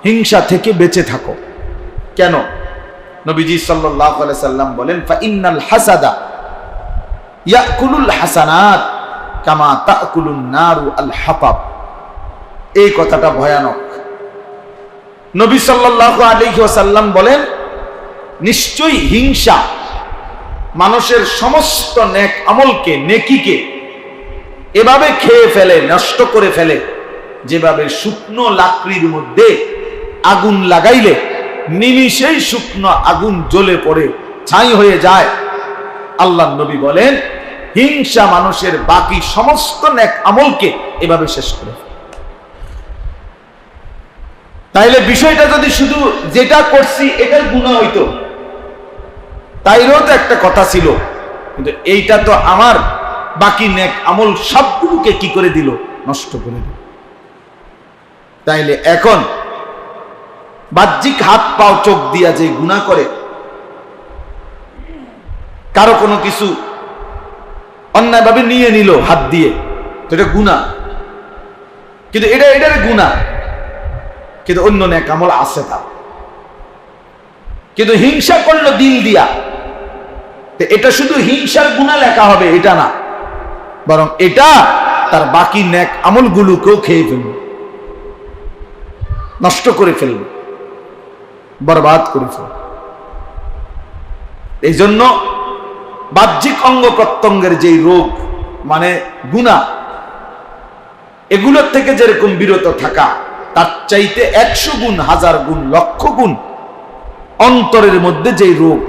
হিংসা থেকে বেঁচে থাকো। কেন? নবীজি সাল্লাল্লাহু আলাইহি সাল্লাম বলেন, ফা ইন্নাল হাসাদা ইয়াকুলুল হাসানাত কামা তাকুলুন নারু আল হাতাব। এই কথাটা ভয়ানক। নবী সাল্লাল্লাহু আলাইহি ওয়াসাল্লাম বলেন, নিশ্চয়ই হিংসা মানুষের সমস্ত নেক আমলকে, নেকিকে এভাবে খেয়ে ফেলে, নষ্ট করে ফেলে, যেভাবে শুকনো লাকড়ির মধ্যে আগুন লাগাইলে নিমিষেই শুকনো আগুন জ্বলে পড়ে ছাই হয়ে যায়। আল্লাহর নবী বলেন, হিংসা মানুষের বাকি সমস্ত নেক আমলকে এভাবে শেষ করে। তাইলে বিষয়টা যদি শুধু যেটা করছি এটার গুনাহ হইতো, তাইলেও তো একটা কথা ছিল, কিন্তু এইটা তো আমার বাকি নেক আমল সবগুলোকে কি করে দিল? নষ্ট করে দিল। তাইলে এখন বাহ্যিক হাত পাও চোখ দিয়া যে গুনাহ করে, কারো কোনো কিছু অন্যায়ভাবে নিয়ে নিল হাত দিয়ে, তো এটা গুনাহ, কিন্তু এটার গুনাহ, কিন্তু অন্য নেক আমল আছে তা। কিন্তু হিংসা করলো দিল দিয়া, তো এটা শুধু হিংসার গুনাহ লেখা হবে এটা না, বরং এটা তার বাকি নেক আমলগুলোকেও খেয়ে ফেলবে, নষ্ট করে ফেলবে, বরবাদ করে ফেলবে। এই জন্য বাহ্যিক অঙ্গ প্রত্যঙ্গের যেই রোগ মানে গুনাহ, এগুলোর থেকে যেরকম বিরত থাকা, তার চাইতে 100 গুণ, 1000 গুণ, লক্ষ গুণ অন্তরের মধ্যে যেই রোগ,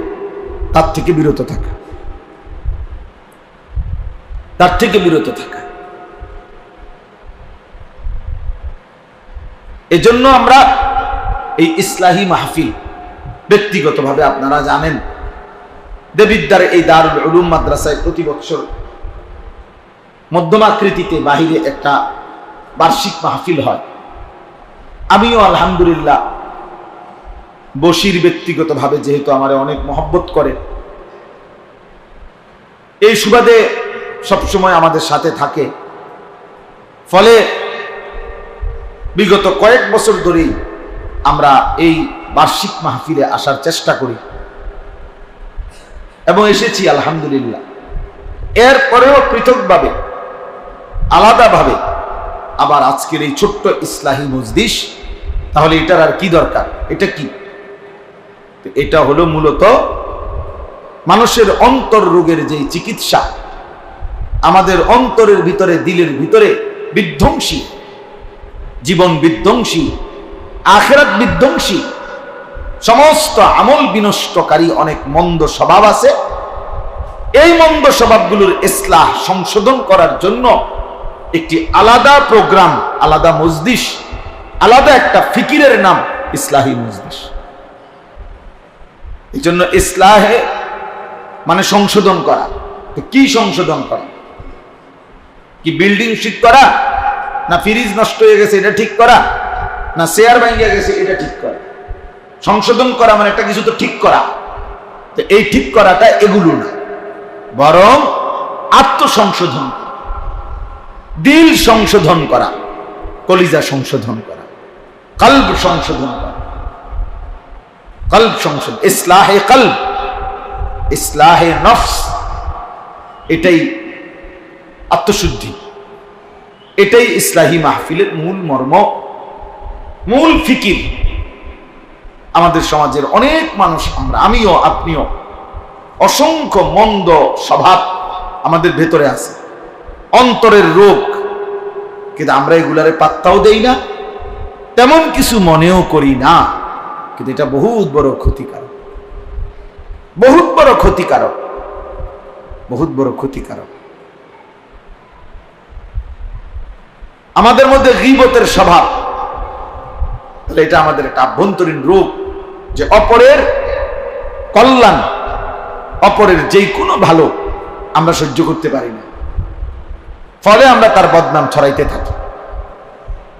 তার থেকে বিরত থাকা, তার থেকে বিরত থাকা। এজন্য আমরা এই ইসলাহি মাহফিল, ব্যক্তিগতভাবে আপনারা জানেন দেবিদ্দার এই দারুল উলুম মাদ্রাসায় প্রতি বছর মধ্যমাকৃতিতে বাহিরে একটা বার্ষিক মাহফিল হয়। আমিও আলহামদুলিল্লাহ বশির ব্যক্তিগতভাবে যেহেতু আমার অনেক মহব্বত করে, এই সুবাদে সবসময় আমাদের সাথে থাকে, ফলে বিগত কয়েক বছর ধরেই আমরা এই বার্ষিক মাহফিলে আসার চেষ্টা করি এবং এসেছি আলহামদুলিল্লাহ। এরপরেও পৃথকভাবে, আলাদাভাবে আবার আজকের এই ছোট্ট ইসলাহি মজলিস, তাহলে এটার আর কি দরকার? এটা কি? এটা হলো মূলত মানুষের অন্তর রোগের যে চিকিৎসা, আমাদের অন্তরের ভিতরে, দিলের ভিতরে বিধ্বংসী, জীবন বিধ্বংসী, আখিরাত বিধ্বংসী, সমস্ত আমল বিনষ্টকারী অনেক মন্দ স্বভাব আছে। এই মন্দ স্বভাবগুলোর ইসলাহ, সংশোধন করার জন্য একটি আলাদা প্রোগ্রাম, আলাদা মজলিস, আলাদা একটা ফিকিরের নাম ইসলাহি মজলিস। এই জন্য ইসলাহে মানে সংশোধন করা। তো কি সংশোধন করা? কি বিল্ডিং ঠিক করা, না ফ্রিজ নষ্ট হয়ে গেছে এটা ঠিক করা, না চেয়ার ভেঙে গেছে এটা ঠিক করা? সংশোধন করা মানে একটা কিছু তো ঠিক করা। তো এই ঠিক করাটা এগুলো না, বরং আত্মসংশোধন, দিল সংশোধন করা, কলিজা সংশোধন করা, কলব সংশোধন করা, কলব সংশোধন, ইসলাহে কলব, ইসলাহে নফস, এটাই আত্মশুদ্ধি, এটাই ইসলাহি মাহফিলের মূল মর্ম, মূল ফিকির। আমাদের সমাজের অনেক মানুষ, আমরা, আমিও, আপনিও, অসংখ্য মন্দ স্বভাব আমাদের ভেতরে আছে, অন্তরের রোগ, কিন্তু আমরা এগুলারে পাত্তাও দেই না, তেমন কিছু মনেও করি না, কিন্তু এটা বহুত বড় ক্ষতিকারক, বহুত বড় ক্ষতিকারক, বহুত বড় ক্ষতিকারক। আমাদের মধ্যে গীবতের স্বভাব, তাহলে এটা আমাদের একটা আভ্যন্তরীণ রোগ, যে অপরের কল্যাণ, অপরের যে কোনো ভালো আমরা সহ্য করতে পারি না, ফলে আমরা তার বদনাম ছড়াইতে থাকি।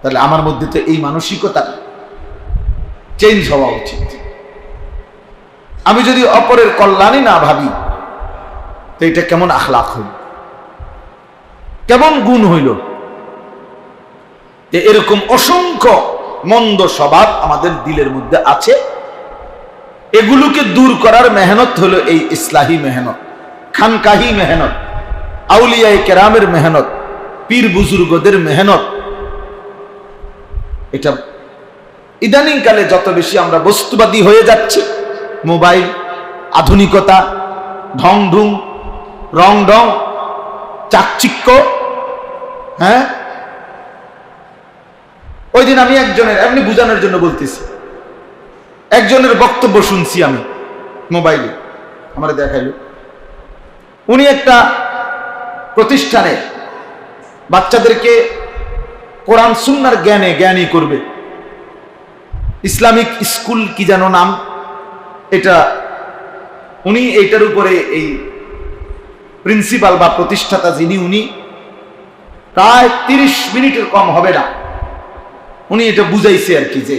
তাহলে আমার মধ্যে তো এই মানসিকতা চেঞ্জ হওয়া উচিত। আমি যদি অপরের কল্যাণই না ভাবি, তো এটা কেমন আখলাক হইল, কেমন গুণ হইল? এরকম অসংখ্য মন্দ স্বভাব আমাদের দিলের মধ্যে আছে। এগুলোকে দূর করার মেহনত হলো এই ইসলাহি মেহনত, খানকাহি মেহনত, আউলিয়ায়ে কেরামের মেহনত, পীর বুজুর্গদের মেহনত। এটা ইদানিং কালে যত বেশি আমরা বস্তুবাদী হয়ে যাচ্ছি, মোবাইল, আধুনিকতা, ঢং ঢুং, রং ঢং, চাকচিক্য, হ্যাঁ। ওই দিন আমি একজনের, এমনি বুঝানোর জন্য বলতেছি, একজনের বক্তব্য শুনছি আমি মোবাইলে, আমার দেখাইল। উনি একটা প্রতিষ্ঠানে বাচ্চাদেরকে কোরআন সুন্নাহর জ্ঞানী করবে, ইসলামিক স্কুল কি যেন নাম, এটা উনি এইটার উপরে এই প্রিন্সিপাল বা প্রতিষ্ঠাতা যিনি, উনি প্রায় 30 মিনিটের কম হবে না, উনি এটা বুঝাইছে আর কি, যে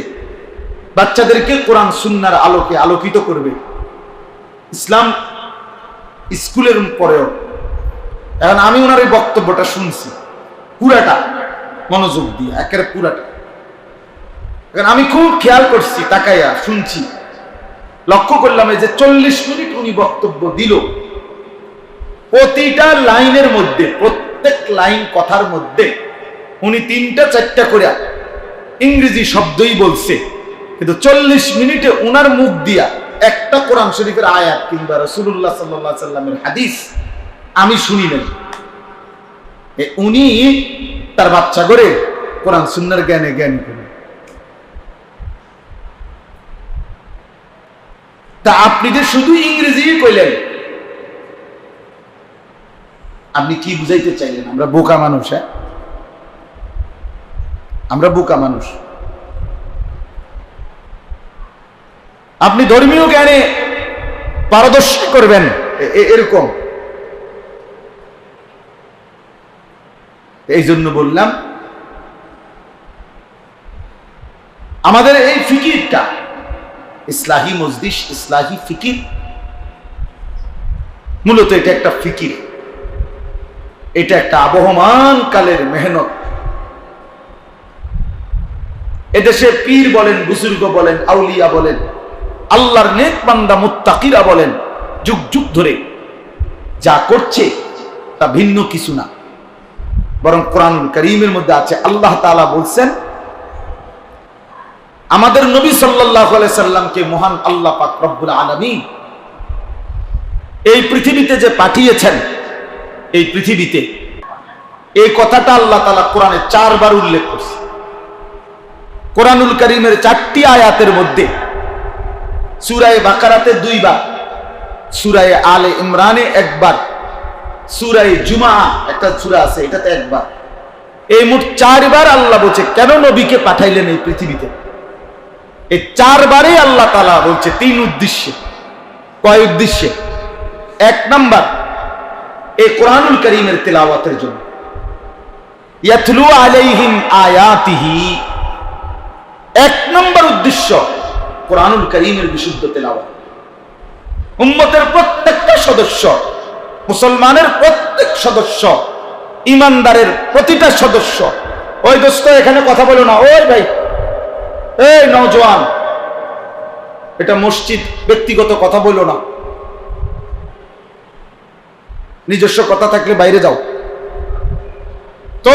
বাচ্চাদেরকে কোরআন সুন্নাহর আলোকে আলোকিত করবে ইসলাম স্কুলের পরেও। এখন আমি ওনার এই বক্তব্যটা শুনছি পুরাটা মনোযোগ দিয়ে, একেবারে পুরাটা। এখন আমি খুব খেয়াল করছি, তাকাইয়া শুনছি, লক্ষ্য করলাম এই যে 40 মিনিট উনি বক্তব্য দিল, প্রতিটা লাইনের মধ্যে, প্রত্যেক লাইন কথার মধ্যে উনি 3টা-4টা করে ইংরেজি শব্দই বলছে, কিন্তু 40 মিনিটে উনার মুখ দিয়া একটা কোরআন শরীফের আয়াত কিংবা রাসূলুল্লাহ সাল্লাল্লাহু আলাইহি সাল্লামের হাদিস আমি শুনি নাই। উনি তার বাচ্চা করে কোরআন সুন্নাহর জ্ঞানী করেন। তা আপনি যে শুধু ইংরেজি কইলেন, আপনি কি বুঝাইতে চাইলেন? আমরা বোকা মানুষ, হ্যাঁ, আমরা বোকা মানুষ। আপনি ধর্মীয় জ্ঞানে পারদর্শী করবেন এরকম। এই জন্য বললাম আমাদের এই ফিকিরটা, ইসলাহি মজলিস, ইসলাহি ফিকির, মূলত এটা একটা ফিকির, এটা একটা আবহমান কালের মেহনত। এদেশে পীর বলেন, বুজুর্গ বলেন, আউলিয়া বলেন, আল্লাহর নেক বান্দা মুত্তাকিরা বলেন, যুগ যুগ ধরে যা করছে তা ভিন্ন কিছু না, বরং কোরআনুল কারীমের মধ্যে আছে। আল্লাহ তাআলা বলছেন, আমাদের নবী সাল্লাল্লাহু আলাইহি সাল্লামকে মহান আল্লাহ পাক রব্বুল আলামিন এই পৃথিবীতে যে পাঠিয়েছেন, এই পৃথিবীতে, এই কথাটা আল্লাহ তাআলা কোরআনে 4 বার উল্লেখ করছে। কোরআনুল কারীমের 4টি আয়াতের মধ্যে সূরা বাকারাতে 2 বার, সূরা আলে ইমরানে 1 বার, সূরা জুমআ একটা সূরা আছে এটাতে 1 বার, এই মোট 4 বার আল্লাহ বলছে কেন নবীকে পাঠাইলেন এই পৃথিবীতে। এই 4 বারে আল্লাহ তাআলা বলছে 3 উদ্দেশ্যে। কয় উদ্দেশ্যে? 1 নাম্বার, এই কোরআনুল কারীমের তেলাওয়াতের জন্য, ইয়াতলু আলাইহিম আয়াতিহি। 1 নম্বর উদ্দেশ্য কোরআনুল কারীমের বিশুদ্ধ তেলাওয়াত। উম্মতের প্রত্যেকটা সদস্য, মুসলমানের প্রত্যেক সদস্য, ইমানদারের প্রতিটা সদস্য, ওই দোস্ত এখানে কথা বলো না, ওই ভাই, এই নওজোয়ান, এটা মসজিদ, ব্যক্তিগত কথা বলো না, নিজস্ব কথা থাকলে বাইরে যাও। তো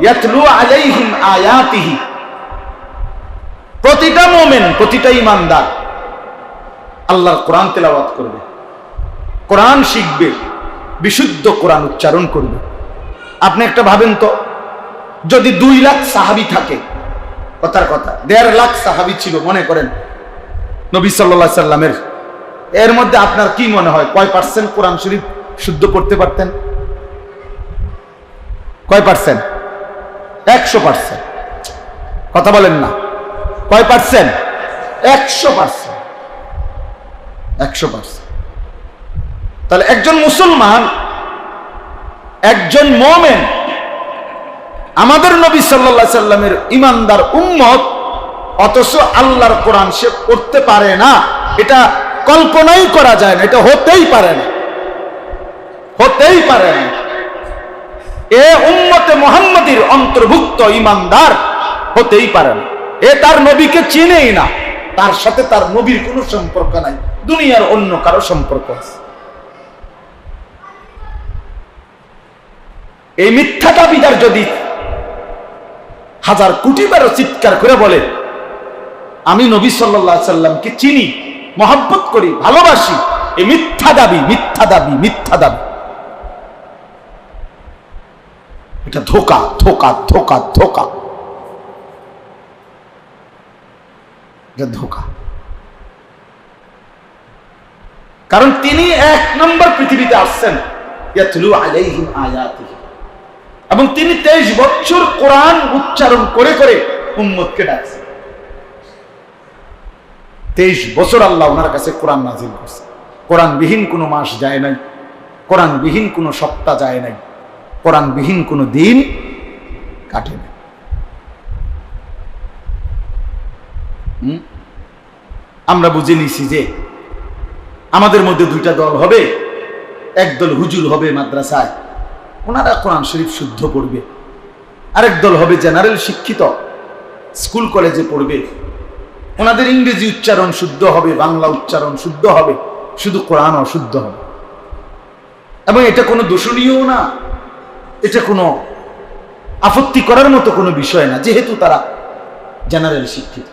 ইয়াতলু আলাইহিম আয়াতিহি, প্রতিটা মুমিন, প্রতিটা ইমানদার আল্লাহর কোরআন তেলাওয়াত করবে, কোরআন শিখবে, বিশুদ্ধ কোরআন উচ্চারণ করবে। আপনি একটা ভাবেন তো, যদি 2 লাখ সাহাবী থাকে, কথার কথা 1.5 লাখ সাহাবী ছিল মনে করেন নবী সাল্লাল্লাহু আলাইহি সাল্লামের, এর মধ্যে আপনার কি মনে হয় কয় পার্সেন্ট কোরআন শরীফ শুদ্ধ পড়তে পারতেন? কয় পার্সেন্ট? 100%। কথা বলেন না, কয় পার্সেন্ট? 100%। 100%। তাহলে একজন মুসলমান, একজন মুমিন, আমাদের নবী সাল্লাল্লাহু আলাইহি সাল্লামের ইমানদার উম্মত, অথচ আল্লাহর কোরআন সে পড়তে পারে না, এটা কল্পনাই করা যায় না, এটা হতেই পারে না, হতেই পারে না। এ উম্মতে মুহাম্মাদীর অন্তর্ভুক্ত ইমানদার হতেই পারে না। এ তার নবীকে চিনেই না, তার সাথে তার নবীর কোনো সম্পর্ক নাই, দুনিয়ার অন্য কারো সম্পর্ক আছে। এই মিথ্যা দাবিদার যদি হাজার কোটি বারও চিৎকার করে বলে আমি নবী সাল্লাল্লাহু আলাইহি সাল্লামকে চিনি, মহব্বত করি, ভালোবাসি, এই মিথ্যা দাবি, মিথ্যা দাবি, মিথ্যা দাবি, এটা ধোঁকা, ধোঁকা, ধোঁকা, ধোঁকা, এটা ধোঁকা। কারণ তিনি এক নম্বর পৃথিবীতে আসছেন ইয়াতলু আলাইহিম আয়াতিহি, এবং তিনি 23 বছর কোরআন উচ্চারণ করে করে উম্মতকে ডাকছেন। 23 বছর আল্লাহ ওনার কাছে কোরআন নাজিল করছে। কোরআনবিহীন কোনো মাস যায় নাই, কোরআনবিহীন কোনো সপ্তাহ যায় নাই, কোরআনবিহীন কোনো দিন কাটে না। আমরা বুঝে নিছি যে আমাদের মধ্যে দুইটা দল হবে, একদল হুজুর হবে মাদ্রাসায়, ওনারা কোরআন শরীফ শুদ্ধ পড়বে, আরেক দল হবে জেনারেল শিক্ষিত, স্কুল কলেজে পড়বে, ওনাদের ইংরেজি উচ্চারণ শুদ্ধ হবে, বাংলা উচ্চারণ শুদ্ধ হবে, শুধু কোরআন অশুদ্ধ হবে। এবং এটা কোনো দূষণীয় না, এটা কোনো আপত্তি করার মতো কোনো বিষয় না, যেহেতু তারা জেনারেল শিক্ষিত।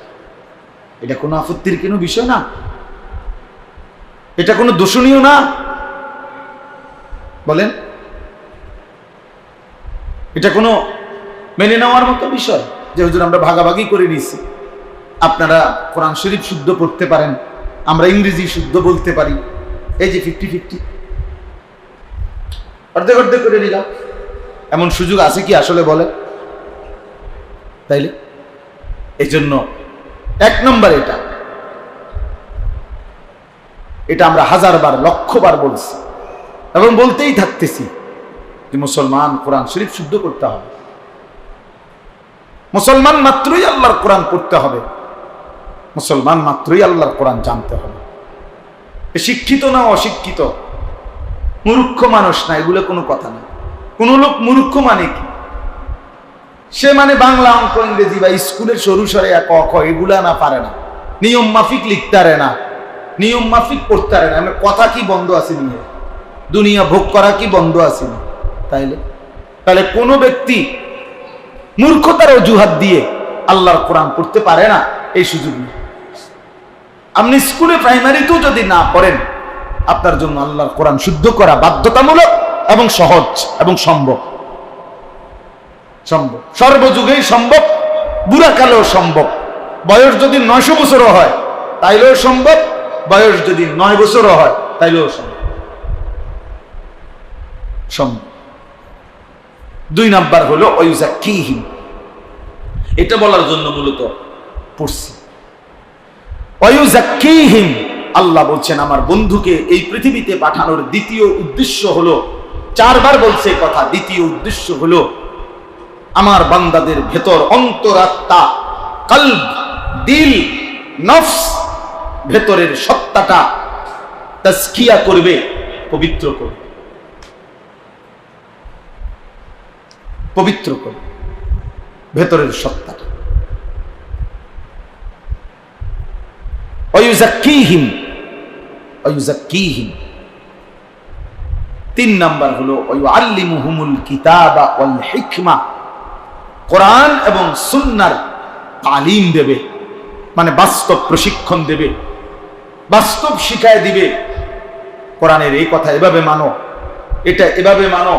এটা কোনো আপত্তির কোনো বিষয় না, এটা কোনো দূষণীয় না। বলেন, এটা কোনো মেনে নেওয়ার মতো বিষয় যে হুজুর আমরা ভাগাভাগি করে নিয়েছি, আপনারা কোরআন শরীফ শুদ্ধ পড়তে পারেন, আমরা ইংরেজি শুদ্ধ বলতে পারি, এই যে 50-50 অর্ধেক অর্ধেক করে নিলাম, এমন সুযোগ আছে কি আসলে? বলে তাইলে এই জন্য এক নম্বর এটা আমরা হাজারবার লক্ষবার বলছি এবং বলতেই থাকতেছি যে মুসলমান কোরআন শরীফ শুদ্ধ করতে হবে, মুসলমান মাত্রই আল্লাহর কোরআন পড়তে হবে, মুসলমান মাত্রই আল্লাহর কোরআন জানতে হবে। শিক্ষিত না অশিক্ষিত, মূর্খ মানুষ না, এগুলো কোনো কথা না। কোন লোক মূর্খ মানে কি? সে মানে বাংলা, অঙ্ক, ইংরেজি বা স্কুলের সরু সরে ক খ এগুলা না পারে না, নিয়ম মাফিক লিখতে পারে না, নিয়ম মাফিক পড়তে পারে না, কথা কি বন্ধ আছে নিয়ে, দুনিয়া ভোগ করা কি বন্ধ আছে না? তাহলে কোন ব্যক্তি মূর্খতার অজুহাত দিয়ে আল্লাহর কোরআন পড়তে পারে না, এই সুযোগ নেই। আপনি স্কুলে প্রাইমারিতেও যদি না পড়েন, আপনার জন্য আল্লাহর কোরআন শুদ্ধ করা বাধ্যতামূলক এবং সহজ এবং সম্ভব। সর্বযুগেই সম্ভব, বুড়াকালেও সম্ভব। বয়স যদি 900 বছরও হয় তাইলেও সম্ভব, বয়স যদি 9 বছরও হয় তাইলেও সম্ভব। 2 নাম্বার হলো ওয়ায়ুযাক্কিহিম, এটা বলার জন্য মূলত পড়ছি। ওয়ায়ুযাক্কিহিম, আল্লাহ বলছেন আমার বন্ধুকে এই পৃথিবীতে পাঠানোর দ্বিতীয় উদ্দেশ্য হলো, 4 বার বলছে কথা, দ্বিতীয় উদ্দেশ্য হলো আমার বান্দাদের ভেতর অন্তরাত্মা, কলব, দিল, নফস, ভেতরের সত্তাটা তাজকিয়া করবে, পবিত্র করবে, পবিত্র করবে ভেতরের সত্তাটা। ওয়ায়ুযাক্কিহিম, ওয়ায়ুযাক্কিহিম। 3 নাম্বার হলো ওয়ায়ুআল্লিমুহুমুল কিতাবা ওয়াল হিকমা, কোরআন এবং সুন্নাহর তালিম দেবে, মানে বাস্তব প্রশিক্ষণ দেবে, বাস্তব শিখায় দিবে। কোরআনের এই কথা এভাবে মানো, এটা এভাবে মানো,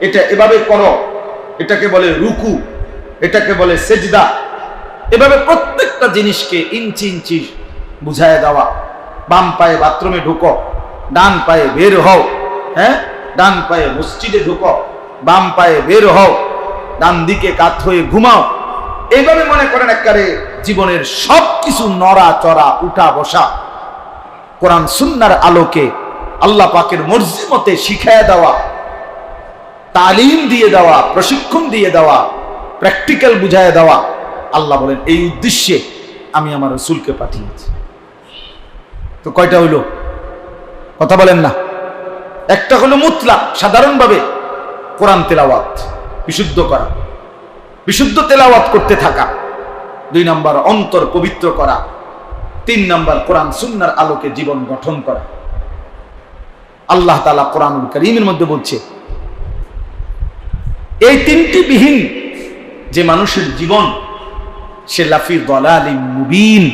এটা এভাবে করো, এটাকে বলে রুকু, এটাকে বলে সেজদা, এভাবে প্রত্যেকটা জিনিসকে ইঞ্চি ইঞ্চি বুঝায় দেওয়া। বাম পায়ে বাথরুমে ঢুকো, ডান পায়ে বের হও, হ্যাঁ, ডান পায়ে মসজিদে ঢুকো, বাম পায়ে বের হও, ডান দিকে কাত হয়ে ঘুমাও। এইভাবে মনে করেন একেবারে জীবনের সবকিছু নড়া চড়া উঠা বসা কোরআন সুন্নাহর আলোকে আল্লাহ পাকের মর্জি মতে শিখায় দেওয়া, তালিম দিয়ে দেওয়া, প্রশিক্ষণ দিয়ে দেওয়া, প্র্যাকটিক্যাল বুঝায় দেওয়া। আল্লাহ বলেন এই উদ্দেশ্যে আমি আমার রাসূলকে পাঠিয়েছি। তো কয়টা হইল? কথা বলেন না। একটা হলো মুতলাক, সাধারণভাবে কোরআন তেলাওয়াত, বিশুদ্ধ করা, বিশুদ্ধ তেলাওয়াত করতে থাকা, 2 নম্বর অন্তর পবিত্র করা, 3 নম্বর কোরআন সুন্নাহর আলোকে জীবন গঠন করা। আল্লাহ তাআলা কোরআনুল কারীমের মধ্যে বলছে, এই 3টি বিহীন যে মানুষের জীবন, সে লাফি দালালিন মুবিন,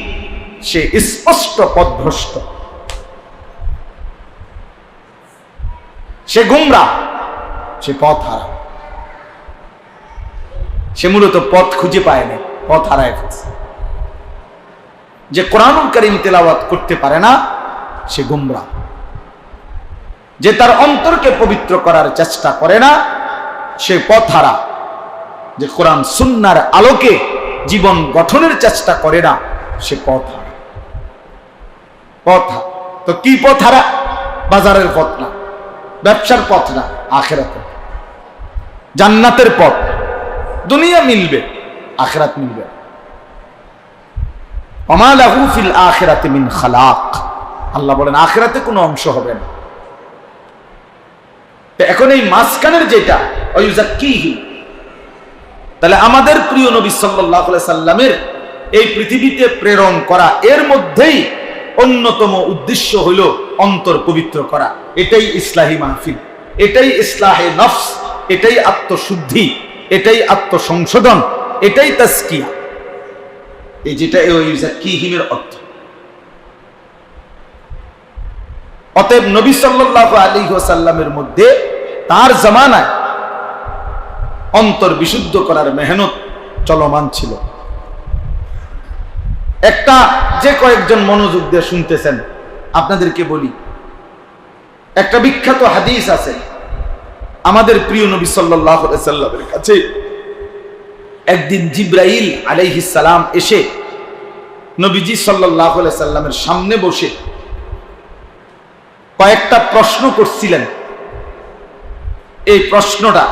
সে স্পষ্ট পথভ্রষ্ট, সে গুমরাহ, সে পথ হারা। সে মূলত পথ খুঁজে পায় না, পথ হারায় ফেলছে। যে কোরআনুল কারীম তেলাওয়াত করতে পারে না, সে গুমরাহ। যে তার অন্তরকে পবিত্র করার চেষ্টা করে না, সে পথ হারা। যে কোরআন সুন্নাহর আলোকে জীবন গঠনের চেষ্টা করে না, সে পথ হারা। পথ হারা তো কি পথ হারা? বাজারের পথ না, ব্যবসার পথ না, আখিরাতের, জান্নাতের পথ। দুনিয়া মিলবে, আখিরাত মিলবে। ওমা লাহু ফিল আখিরাতি মিন খালাক। আল্লাহ বলেন আখিরাতে কোনো অংশ হবে না। এখন এই মাঝখানের যেটা ওয়ায়ুযাক্কিহি, তাহলে আমাদের প্রিয় নবী সাল্লাল্লাহু আলাইহি সাল্লামের এই পৃথিবীতে প্রেরণ করা, এর মধ্যেই অন্যতম উদ্দেশ্য হলো অন্তর পবিত্র করা। এটাই ইসলাহি মাহফিল, এটাই ইসলাহে নফস, এটাই আত্মশুদ্ধি, এটাই আত্মসংশোধন, এটাই তাজকিয়া। এই যেটা ওয়ায়ুযাক্কিহিমের অর্থ। অতএব নবী সাল্লাল্লাহু আলাইহি ওয়াসাল্লামের মধ্যে তার জামানায় অন্তর বিশুদ্ধ করার মেহনত চলমান ছিল। একটা যে কয়েকজন মনোযোগ দিয়ে শুনতেছেন, আপনাদেরকে বলি, একটা বিখ্যাত হাদিস আছে। আমাদের প্রিয় নবী সাল্লাল্লাহু আলাইহি সাল্লামের কাছে একদিন জিবরাইল আলাইহিস সালাম এসে নবীজি সাল্লাল্লাহু আলাইহি সাল্লামের সামনে বসে কয়েকটা প্রশ্ন করছিলেন। এই প্রশ্নটা,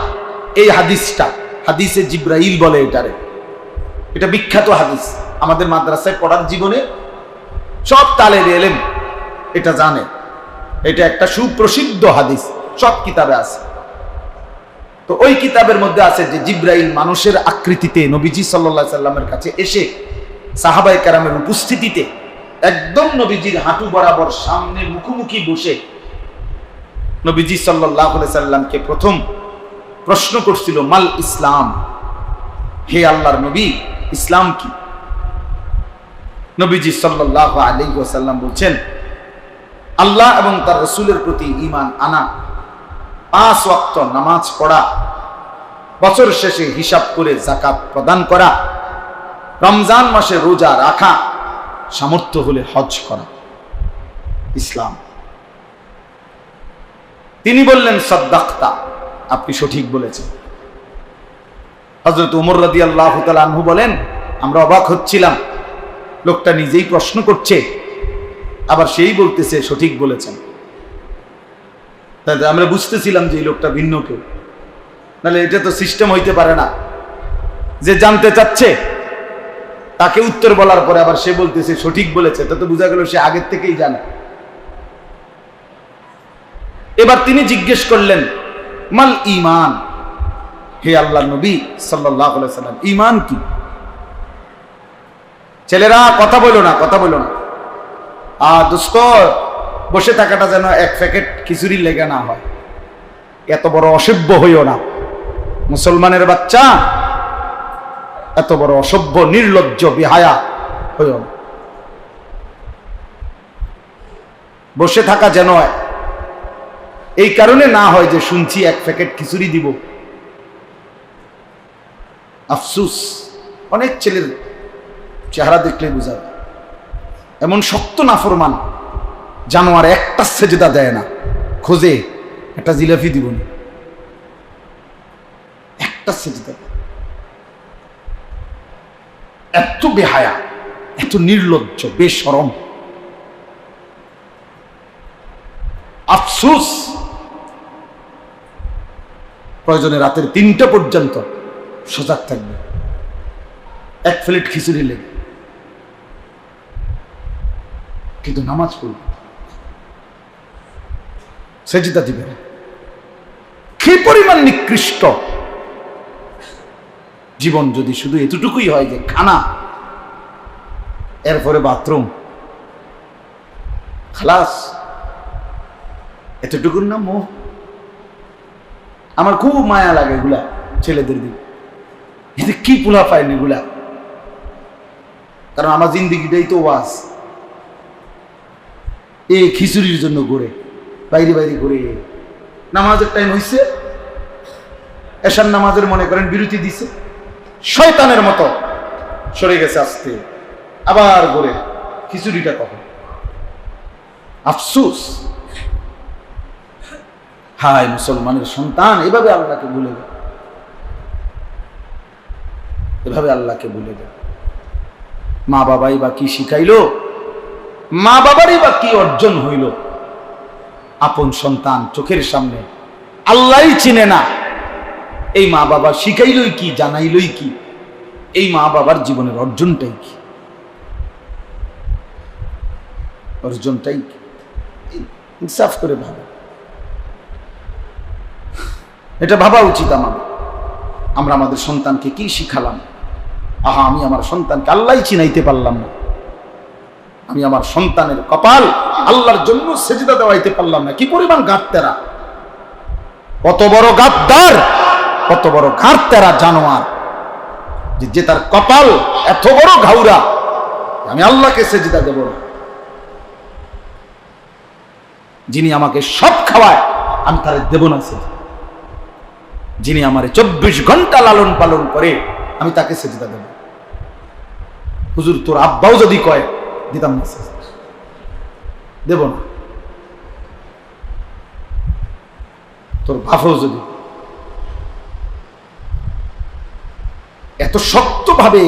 এই হাদিসটা, হাদিসে জিবরাইল বলে এটারে। এটা বিখ্যাত হাদিস, আমাদের মাদ্রাসায় পড়ার জীবনে সব তালেবে ইলম এটা জানে। এটা একটা সুপ্রসিদ্ধ হাদিস, সব কিতাবে আছে। তো ওই কিতাবের মধ্যে আছে যে জিবরাইল মানুষের আকৃতিতে নবীজি সাল্লাল্লাহু আলাইহি সাল্লামের কাছে এসে সাহাবায়ে কেরামের উপস্থিতিতে একদম নবীজির হাঁটু বরাবর সামনে মুখোমুখি বসে নবীজি সাল্লাল্লাহু আলাইহি সাল্লামকে প্রথম প্রশ্ন করছিল, মাল ইসলাম, হে আল্লাহর নবী, ইসলাম কি? নবীজি সাল্লাল্লাহু আলাইহি ওয়াসাল্লাম বলছেন, আল্লাহ এবং তার রাসূলের প্রতি ঈমান আনা, 5 ওয়াক্ত নামাজ পড়া, বছর শেষে হিসাব করে যাকাত প্রদান করা, রমজান মাসে রোজা রাখা, সামর্থ্য হলে হজ করা, ইসলাম। তিনি বললেন, সাদ্দাকতা, আপনি সঠিক বলেছেন। হযরত ওমর রাদিয়াল্লাহু তাআলা আনহু বলেন, আমরা অবাক হচ্ছিলাম, লোকটা নিজেই প্রশ্ন করছে, আবার সেই বলতেছে সঠিক বলেছেন। তাই আমরা বুঝতেছিলাম যে এই লোকটা ভিন্ন কেউ, নাহলে এটা তো সিস্টেম হইতে পারে না যে জানতে চাচ্ছে তাকে উত্তর বলার পরে আবার সে বলতেছে সঠিক বলেছে। তা তো বোঝা গেল সে আগের থেকেই জানে। এবার তিনি জিজ্ঞেস করলেন, মাল ঈমান, হে আল্লাহর নবী সাল্লাল্লাহু আলাইহি সাল্লাম, ঈমান কি? ছেলেরা কথা বলো না, কথা বলো না। দোস্ত, বসে থাকাটা যেন এক প্যাকেট খিচুড়ি লেগে না হয়। এত বড় অসভ্য হইও না, মুসলমানের বাচ্চা, এত বড় অসভ্য নির্লজ্জ বেহায়া হইও না। বসে থাকা যেন এই কারণে না হয় যে শুনছি এক প্যাকেট খিচুড়ি দিব। আফসুস, অনেক ছেলের চেহারা দেখলে বোঝা যায় এমন শক্ত নাফরমান, জানোয়ার একটা সেজদা দেয় না, খোঁজে একটা জিলাপি দিব না, একটা সেজদা। এত বেহায়া, এত নির্লজ্জ, বেশরম। আফসুস, প্রয়োজনে রাতের 3টা পর্যন্ত সজাগ থাকবে, এক প্লেট খিচুড়ি লেগে, কিন্তু নামাজ পড়বে, সেজদা দিবে না। কি পরিমাণ নিকৃষ্ট জীবন যদি শুধু এতটুকুই হয় যে খানা এরপরে বাথরুম, খালাস। এতটুকুর না মোহ। আমার খুব মায়া লাগে এগুলা ছেলেদের দিকে। এতে কি পোলা পায়নি এগুলা, কারণ আমার জিন্দিগিটাই তো ওয়াজ। এ খিচুড়ির জন্য ঘুরে, বাইরে বাইরে ঘুরে। নামাজের টাইম হয়েছে, এশার নামাজের মনে করেন বিরতি দিছে, শয়তানের মতো সরে গেছে আসতে, আবার ঘুরে খিচুড়িটা কখন। আফসোস, হায় মুসলমানের সন্তান এভাবে আল্লাহকে ভুলে গেল, এভাবে আল্লাহকে ভুলে গেল। মা বাবাই বা কি শিখাইলো, মা বাবারই বা কি অর্জন হইল? আপন সন্তান চোখের সামনে, আল্লাহই চিনে না, এই মা বাবা শিখাইলই কি, জানাইলই কি? এই মা বাবার জীবনের অর্জনটাই কি? অর্জনটাই কি? ইনসাফ করে ভাবা, এটা ভাবা উচিত আমাদের। আমরা আমাদের সন্তানকে কি শিখালাম? আহা, আমি আমার সন্তানকে আল্লাহই চিনাইতে পারলাম না, আমি আমার সন্তানের কপাল আল্লাহর জন্য সেজদা দেওয়াইতে পারলাম না। কি পরিমাণ গাদ্দারা, কত বড় গাদ্দার, কত বড় গাদ্দারা জানোয়ার, যে তার কপাল এত বড় ঘাউরা, আমি আল্লাহকে সেজদা দেব না। যিনি আমাকে সব খাওয়ায় আমি তারে দেব না সেজদা। যিনি আমারে 24 ঘন্টা লালন পালন করে আমি তাকে সেজদা দেব। হুজুর তোর আব্বাও যদি কয় দিতাম না, দেব না। তোর বাপও যদি এত শক্তভাবে